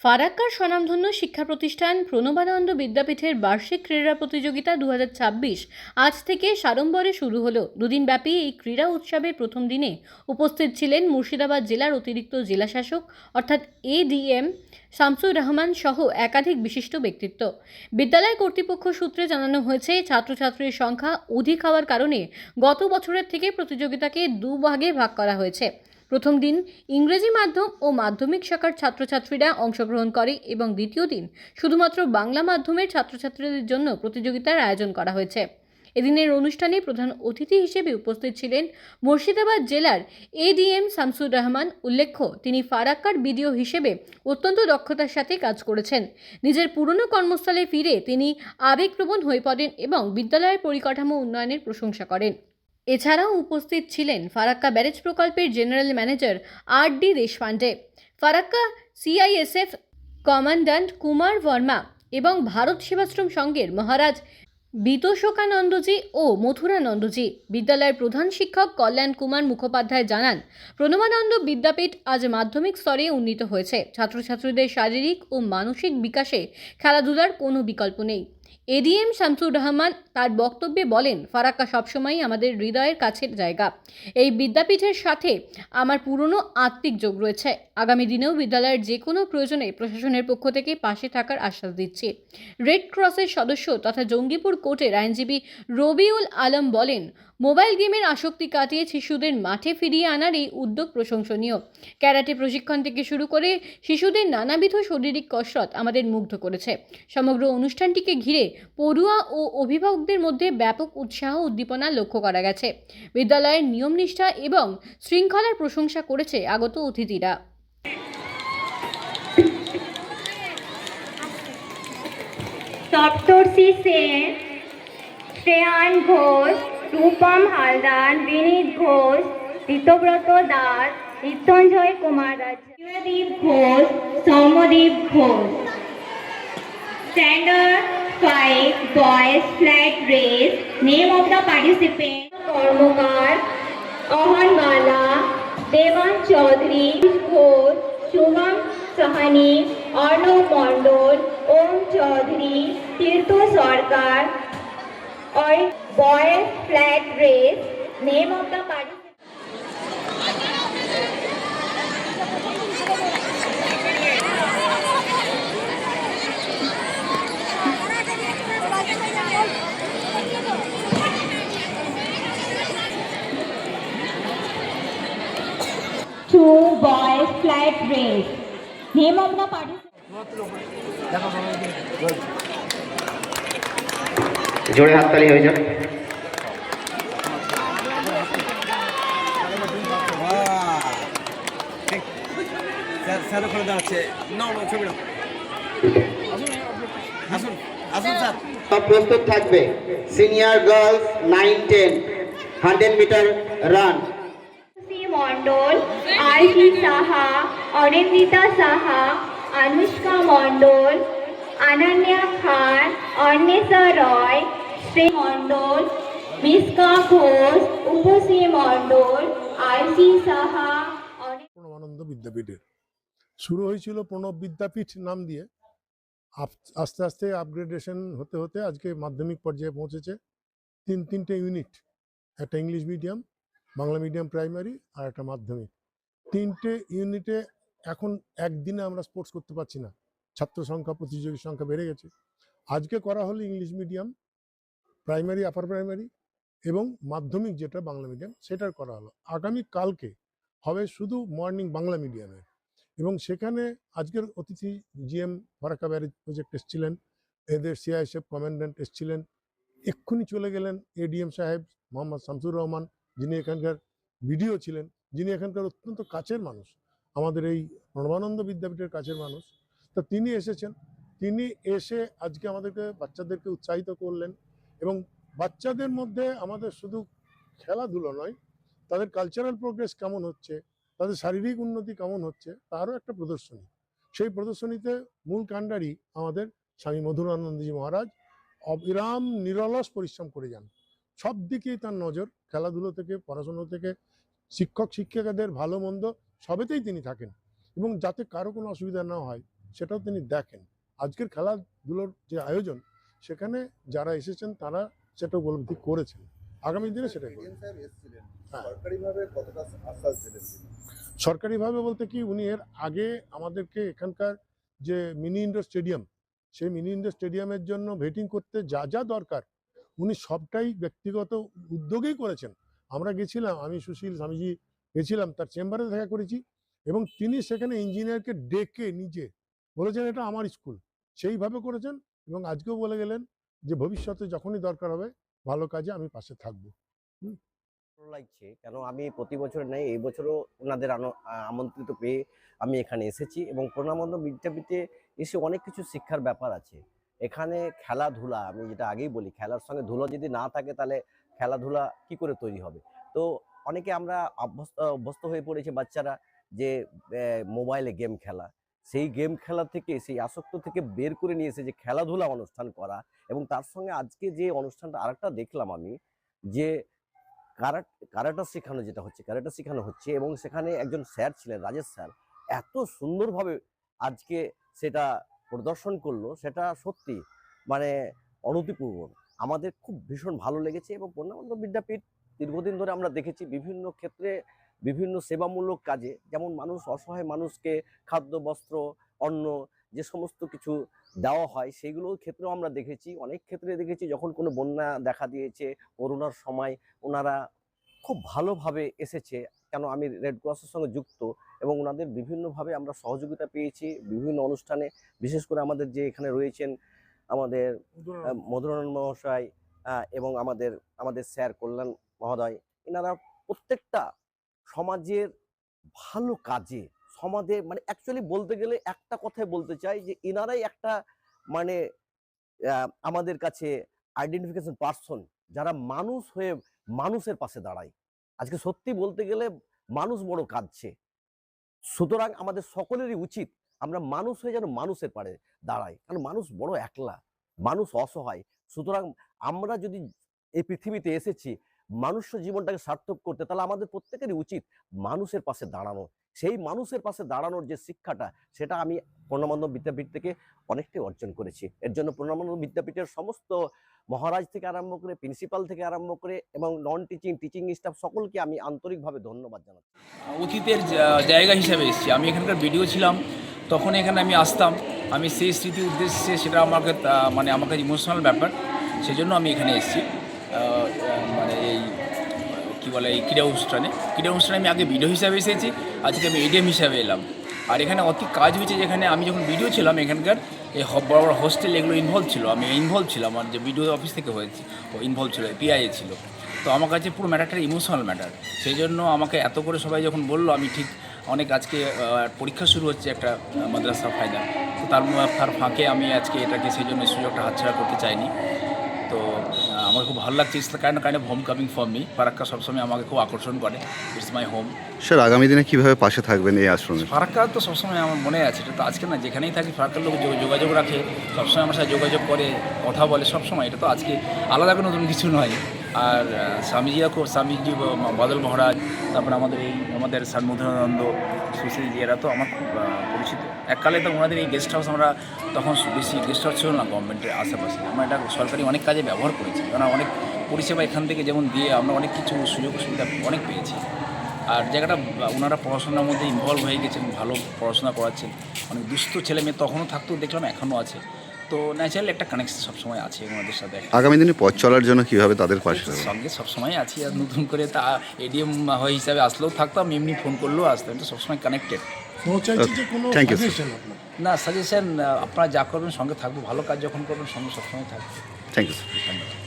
ফারাক্কার স্বনামধন্য শিক্ষা প্রতিষ্ঠান প্রণবানন্দ বিদ্যাপীঠের বার্ষিক ক্রীড়া প্রতিযোগিতা 2026 আজ থেকে সাড়ম্বরে শুরু হলো। দুদিনব্যাপী এই ক্রীড়া উৎসবের প্রথম দিনে উপস্থিত ছিলেন মুর্শিদাবাদ জেলার অতিরিক্ত জেলাশাসক অর্থাৎ এডিএম শামসুর রহমান সহ একাধিক বিশিষ্ট ব্যক্তিত্ব। বিদ্যালয় কর্তৃপক্ষ সূত্রে জানানো হয়েছে, ছাত্রছাত্রীর সংখ্যা অধিক হওয়ার কারণে গত বছরের থেকে প্রতিযোগিতাকে দুভাগে ভাগ করা হয়েছে। প্রথম দিন ইংরেজি মাধ্যম ও মাধ্যমিক শাখার ছাত্রছাত্রীরা অংশগ্রহণ করে এবং দ্বিতীয় দিন শুধুমাত্র বাংলা মাধ্যমের ছাত্রছাত্রীদের জন্য প্রতিযোগিতার আয়োজন করা হয়েছে। এদিনের অনুষ্ঠানে প্রধান অতিথি হিসেবে উপস্থিত ছিলেন মুর্শিদাবাদ জেলার এডিএম শামসুর রহমান। উল্লেখ্য, তিনি ফারাক্কার বিডিও হিসেবে অত্যন্ত দক্ষতার সাথে কাজ করেছেন। নিজের পুরনো কর্মস্থলে ফিরে তিনি আবেগপ্রবণ হয়ে পড়েন এবং বিদ্যালয়ের পরিকাঠামো উন্নয়নের প্রশংসা করেন। এছাড়াও উপস্থিত ছিলেন ফারাক্কা ব্যারেজ প্রকল্পের general manager R D. Deshpande, Farakka CISF commandant Kumar Varma এবং ভারত সেবাশ্রম সংঘের মহারাজ বিতোষকানন্দজি ও মথুরানন্দজি। বিদ্যালয়ের প্রধান শিক্ষক কল্যাণ কুমার মুখোপাধ্যায় জানান, প্রণবানন্দ বিদ্যাপীঠ আজ মাধ্যমিক স্তরে উন্নীত হয়েছে। ছাত্রছাত্রীদের শারীরিক ও মানসিক বিকাশে খেলাধুলার কোনো বিকল্প নেই। এডিএম শামসুর রহমান তার বক্তব্যে বলেন, ফারাক্কা সবসময়ই আমাদের হৃদয়ের কাছের জায়গা। এই বিদ্যাপীঠের সাথে আমার পুরনো আত্মিক যোগ রয়েছে। আগামী দিনেও বিদ্যালয়ের যে কোনো প্রয়োজনে প্রশাসনের পক্ষ থেকে পাশে থাকার আশ্বাস দিচ্ছি। রেড ক্রসের সদস্য তথা জঙ্গিপুর কোর্টের আইনজীবী রবিউল আলম বলেন, মোবাইল গেমের আসক্তি কাটিয়ে শিশুদের মাঠে ফিরিয়ে আনার এই উদ্যোগ প্রশংসনীয়। ক্যারাটে প্রশিক্ষণ থেকে শুরু করে শিশুদের নানাবিধ শারীরিক কসরত আমাদের মুগ্ধ করেছে। সমগ্র অনুষ্ঠানটিকে ঘিরে পড়ুয়া ও অভিভাবকদের মধ্যে ব্যাপক উৎসাহ উদ্দীপনা লক্ষ্য করা গেছে। বিদ্যালয়ের নিয়মনিষ্ঠা এবং শৃঙ্খলার প্রশংসা করেছে আগত অতিথিরা। সপ্তর্ষি সেন, শ্রেয়ান ঘোষ, রূপম হালদার, বিনীত ঘোষ, ঋতব্রত দাস, মৃত্যুঞ্জয় কুমার রাজ, শিবদীপ Ghosh, Soumyadip Ghosh. Standard 5 boys flat race. Name of the participant: Kormokar, Ahan Bala, Devan Chaudhary, Ghosh, Shubham Sahani, Arnav Mondol, Om Chaudhary, Tirtho Sarkar. Or boys flat race. Name of the participant: two boys flat race. Name of the participant: জোরে হাততালি হয়ে যাবে। প্রস্তুত থাকবে senior girls 9-10 100 metre run. Mondal, Arati Saha, Arindita Saha, Anushka Mondal, Ananya Khan, Arnesha Roy, Shri Mondal, Miska Ghosh, Upasi Mondal, Arati Saha. Pranabananda বিদ্যাপীঠের শুরু হয়েছিল প্রণব বিদ্যাপীঠ নাম দিয়ে, আস্তে আস্তে আপগ্রেডেশন হতে হতে আজকে মাধ্যমিক পর্যায়ে পৌঁছেছে। তিনটে ইউনিট, একটা English medium, Bangla medium primary আর একটা মাধ্যমিক। তিনটে ইউনিটে এখন একদিনে আমরা স্পোর্টস করতে পারছি না, ছাত্র সংখ্যা প্রতিযোগীর সংখ্যা বেড়ে গেছে। আজকে করা হলো English medium primary, upper primary এবং মাধ্যমিক যেটা বাংলা মিডিয়াম সেটার করা হলো। আগামী কালকে হবে শুধু মর্নিং বাংলা মিডিয়ামের, এবং সেখানে আজকের অতিথি জিএম ফারাক্কা ব্যারেজ প্রজেক্ট এসেছিলেন, এদের সিআইএসএফ কমান্ড্যান্ট এসেছিলেন, এক্ষুনি চলে গেলেন এডিএম সাহেব মোহাম্মদ শামসুর রহমান, যিনি এখানকার বিডিও ছিলেন, যিনি এখানকার অত্যন্ত কাছের মানুষ, আমাদের এই প্রণবানন্দ বিদ্যাপীঠের কাছের মানুষ। তা তিনি এসেছেন, তিনি এসে আজকে আমাদেরকে বাচ্চাদেরকে উৎসাহিত করলেন এবং বাচ্চাদের মধ্যে আমাদের শুধু খেলাধুলো নয়, তাদের কালচারাল প্রোগ্রেস কেমন হচ্ছে, তাদের শারীরিক উন্নতি কেমন হচ্ছে তারও একটা প্রদর্শনী। সেই প্রদর্শনীতে মূল কাণ্ডারি আমাদের স্বামী মধুরানন্দজি মহারাজ অবিরাম নিরলস পরিশ্রম করে যান। সব দিকেই তার নজর, খেলাধুলো থেকে পড়াশোনা থেকে শিক্ষক শিক্ষিকাদের ভালো মন্দ সবেতেই তিনি থাকেন, এবং যাতে কারো কোনো অসুবিধা না হয় সেটাও তিনি দেখেন। আজকের খেলাধুলোর যে আয়োজন, সেখানে যারা এসেছেন তারা সেটা উপলব্ধি করেছেন, আগামী দিনে সেটাই করবেন। হ্যাঁ। সরকারিভাবে বলতে কি, উনি এর আগে আমাদেরকে এখানকার যে মিনি ইন্ডোর স্টেডিয়াম, সেই মিনি ইন্ডোর স্টেডিয়ামের জন্য ভেটিং করতে যা যা দরকার উনি সবটাই ব্যক্তিগত উদ্যোগেই করেছেন। আমরা গেছিলাম, আমি সুশীল স্বামীজি গেছিলাম, তার চেম্বারে দেখা করেছি এবং তিনি সেখানে ইঞ্জিনিয়ারকে ডেকে নিজে বলেছেন এটা আমার স্কুল, সেইভাবে করেছেন এবং আজকেও বলে গেলেন যে ভবিষ্যতে যখনই দরকার হবে ভালো কাজে আমি পাশে থাকবো। ভালো লাগছে, কেন আমি প্রতি বছর নেই, এই বছরও ওনাদের আমন্ত্রিত পেয়ে আমি এখানে এসেছি এবং প্রণামন্দ বিদ্যাপীঠে এসে অনেক কিছু শিক্ষার ব্যাপার আছে। এখানে খেলাধুলা, আমি যেটা আগেই বলি, খেলার সঙ্গে ধুলো যদি না থাকে তাহলে খেলাধুলা কি করে তৈরি হবে। তো অনেকে আমরা অভ্যস্ত হয়ে পড়েছে বাচ্চারা যে মোবাইলে গেম খেলা, সেই গেম খেলা থেকে, সেই আসক্ত থেকে বের করে নিয়ে এসে যে খেলাধুলা অনুষ্ঠান করা, এবং তার সঙ্গে আজকে যে অনুষ্ঠানটা আরেকটা দেখলাম আমি, যে কারাটা শেখানো, যেটা হচ্ছে কারাটা শেখানো হচ্ছে এবং সেখানে একজন স্যার ছিলেন, রাজেশ স্যার, এত সুন্দরভাবে আজকে সেটা প্রদর্শন করলো, সেটা সত্যি মানে অনতিপূর্ব। আমাদের খুব ভীষণ ভালো লেগেছে এবং পূর্ণানন্দ বিদ্যাপীঠ দীর্ঘদিন ধরে আমরা দেখেছি বিভিন্ন ক্ষেত্রে বিভিন্ন সেবামূলক কাজে, যেমন মানুষ, অসহায় মানুষকে খাদ্য, বস্ত্র, অন্ন, যে সমস্ত কিছু দেওয়া হয় সেগুলোর ক্ষেত্রেও আমরা দেখেছি, অনেক ক্ষেত্রে দেখেছি যখন কোনো বন্যা দেখা দিয়েছে, করোনার সময় ওনারা খুব ভালোভাবে এসেছে। কেন আমি রেড ক্রসের সঙ্গে যুক্ত এবং ওনাদের বিভিন্নভাবে আমরা সহযোগিতা পেয়েছি বিভিন্ন অনুষ্ঠানে, বিশেষ করে আমাদের যে এখানে রয়েছেন আমাদের মধুরানন্দ মহাশয় এবং আমাদের স্যার কল্যাণ মহোদয়, এনারা প্রত্যেকটা সমাজের ভালো কাজে, সমাজে মানে অ্যাকচুয়ালি বলতে গেলে একটা কথাই বলতে চাই যে এনারাই একটা মানে আমাদের কাছে আইডেন্টিফিকেশন পার্সন, যারা মানুষ হয়ে মানুষের পাশে দাঁড়ায়। আজকে সত্যি বলতে গেলে মানুষ বড় কাঁদছে, সুতরাং আমাদের সকলেরই উচিত আমরা মানুষ হয়ে যেন মানুষের পারে দাঁড়াই, কারণ মানুষ বড় একলা, মানুষ অসহায়। সুতরাং আমরা যদি এই পৃথিবীতে এসেছি মানুষ্য জীবনটাকে সার্থক করতে, তাহলে আমাদের প্রত্যেকেরই উচিত মানুষের পাশে দাঁড়ানো। সেই মানুষের পাশে দাঁড়ানোর যে শিক্ষাটা, সেটা আমি পূর্ণানন্দ বিদ্যাপীঠ থেকে অনেকটাই অর্জন করেছি। এর জন্য পূর্ণানন্দ বিদ্যাপীঠের সমস্ত মহারাজ থেকে আরম্ভ করে, প্রিন্সিপাল থেকে আরম্ভ করে এবং নন টিচিং স্টাফ সকলকে আমি আন্তরিকভাবে ধন্যবাদ জানাচ্ছি। অতীতের জায়গা হিসাবে এসেছি। আমি এখানকার ভিডিও ছিলাম, তখন এখানে আমি আসতাম, আমি সেই স্মৃতি উদ্দেশ্যে, সেটা আমাকে মানে আমার কাছে ইমোশনাল ব্যাপার, সেজন্য আমি এখানে এসেছি। মানে এই কী বলে, এই ক্রীড়া অনুষ্ঠানে আমি আগে ভিডিও হিসাবে এসেছি, আজকে আমি এডিএম হিসাবে এলাম। আর এখানে অতি কাজ হয়েছে, যেখানে আমি যখন ভিডিও ছিলাম এখানকার এই বড় বড় হোস্টেল এগুলো ইনভলভ ছিল, আমি ইনভলভ ছিলাম, আমার যে ভিডিও অফিস থেকে হয়েছে ও ইনভলভ ছিল, পিআইএ ছিল। তো আমার কাছে পুরো ম্যাটারটা ইমোশনাল ম্যাটার, সেই জন্য আমাকে এত করে সবাই যখন বললো, আমি ঠিক অনেক আজকে পরীক্ষা শুরু হচ্ছে একটা মাদ্রাসা ফাইনাল, তো তার ফাঁকে আমি আজকে এটাকে সেই জন্য সুযোগটা হাতছাড়া করতে চাইনি। তো আমার খুব ভালো লাগছে, it's kind of home coming for me. Farakka সবসময় আমাকে খুব আকর্ষণ করে, ইটস মাই হোম। স্যার, আগামী দিনে কীভাবে পাশে থাকবেন এই আশ্রমে? ফারাক্কা তো সবসময় আমার মনে আছে, এটা তো আজকে না, যেখানেই থাকি ফারাক্কার লোক যোগাযোগ রাখে, সবসময় আমার সাথে যোগাযোগ করে, কথা বলে সবসময়, এটা তো আজকে আলাদা কোনো নতুন কিছু নয়। আর স্বামীজি বাদল মহারাজ, তারপরে আমাদের স্যার মধুরানন্দ, সুশীলজি, এরা তো আমার খুব পরিচিত। এককালে তো ওনাদের এই গেস্ট হাউস, আমরা তখন বেশি গেস্ট হাউস ছিল না গভর্নমেন্টের আশেপাশে, আমরা এটা সরকারি অনেক কাজে ব্যবহার করেছি, কারণ অনেক পরিষেবা এখান থেকে যেমন দিয়ে আমরা অনেক কিছু সুযোগ সুবিধা অনেক পেয়েছি। আর জায়গাটা ওনারা পড়াশোনার মধ্যে ইনভলভ হয়ে গেছেন, ভালো পড়াশোনা করাচ্ছেন, অনেক দুস্থ ছেলে মেয়ে তখনও থাকতো, দেখলাম এখনও আছে। তো ন্যাচারালি একটা কানেকশন সবসময় আছে ওনাদের সাথে। আগামী দিনে পথ চলার জন্য কীভাবে তাদের পাশে সঙ্গে সবসময় আছি, আর নতুন করে তা এডিএম হয়ে হিসাবে আসলেও থাকতাম, এমনি ফোন করলেও আসতাম, তো সবসময় কানেক্টেড। থ্যাংক ইউ না, সাজেশন আপনারা যা করবেন সঙ্গে থাকবো, ভালো কাজ যখন করবেন সঙ্গে সবসময় থাকবো। Thank you. ধন্যবাদ।